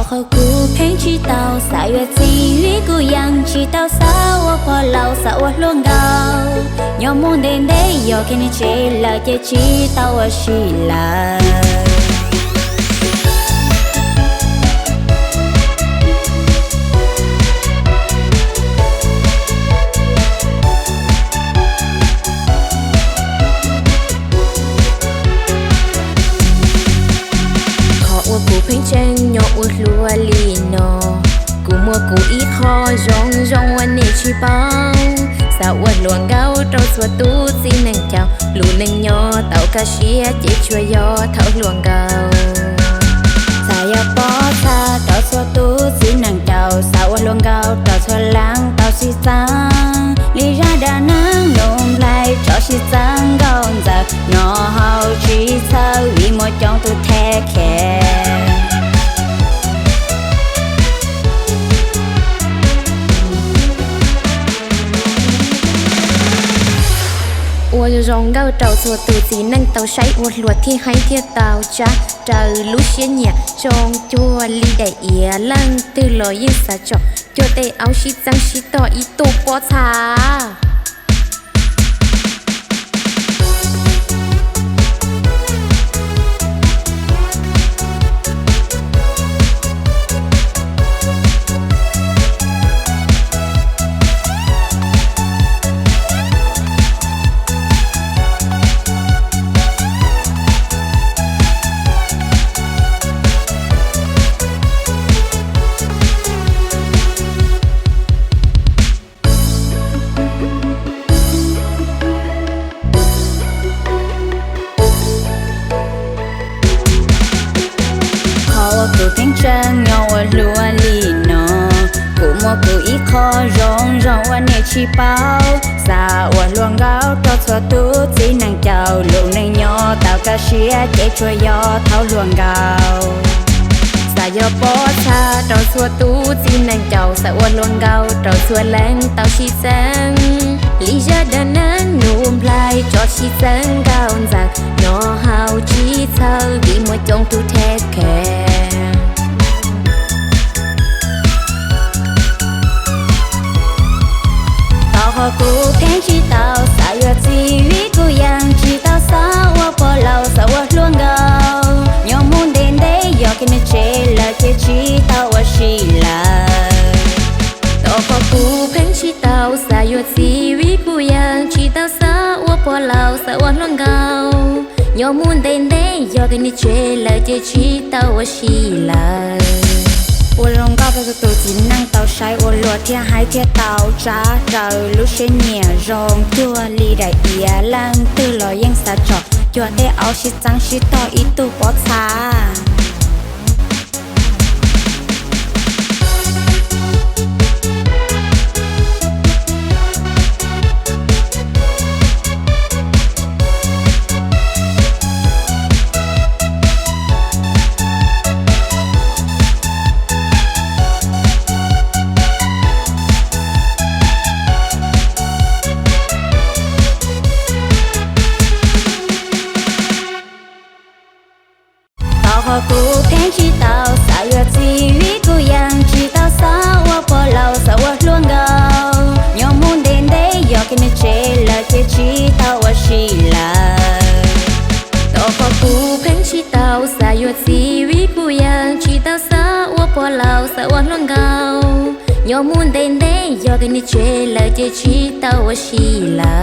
和古片去到3月金鱼姑娘去到撒我破老撒我乱搞，要梦点点要给你吃了就知道我是了。กูเพ่งเจงโยอุลัวลีโนกูมัวกูอีคอรองวันนี้ชีเป้าสาวหลวงเก้าเต้าสวตูจีนังเจ้าลูนังยอเต้ากะเชียจิช่วยยอเท่าหลวงเก้าสายปอซาเต้าสวตูจีนังเจ้าสาวหลวงเก้าเต้าสวลังเต้าสีสังลีราดานังลมไหลเจ้าสีสังเก้าจากนอเฮาชีเธอวิโมจงตุแท้แค่我容高找做肚子能到谁我落天海天到家找路线呀中ตัวลีได้เอียลังตื่นลอยยิ่งสะจอกตัวเตเอาชิจังชิต่ออีตูปอชากูเพ่งเชิงยอวลัวลีโนกูมัวกูอีคอรองวันนี้ชีเป้าสาวหลวงเก้าเต้าสวตูจีนังเจ้าลูนังยอเต้ากะเชียเจช่วยยอเท่าหลวงเก้าสายปอชาเต้าสวตูจีนังเจ้าสาวหลวงเก้าเต้าสวแรงเต้าชีแสงลีจาดานันนุ่มพลายจอชีแสงเก้าจากนอเฮาชีเธอวิโมจงตุแท้แค่和古片去到3月金鱼姑娘去到撒我破老撒我乱搞，要梦点点要给你吃了就知道我是了。ต่อพอกูเพ่งชีเตาสายดสีวิกูยังชีเตาสาวพอเราสาวหลวงเก่ายอมุนเด่นเด่ยอกันนี่เชลจะชีเตาชีลา我容高的肚子能到晒我落天海天到扎找路线年容ตัวลีได้เอียลังตื่นลอยยังสะจอกตัวได้เอาชิจังชิต่ออีตูปอชา和古片去到3月金鱼姑娘去到撒我破老撒我乱搞，要梦点点要给你吃了就知道我是了。ต่อพอกูเพ่งชีเตาสายดสีวิกูยังชีเตาสาวพอเราสาวหลวงเก่ายอมุนเด่นเด่ยอกันนี่เชลจะชีเตาชีลา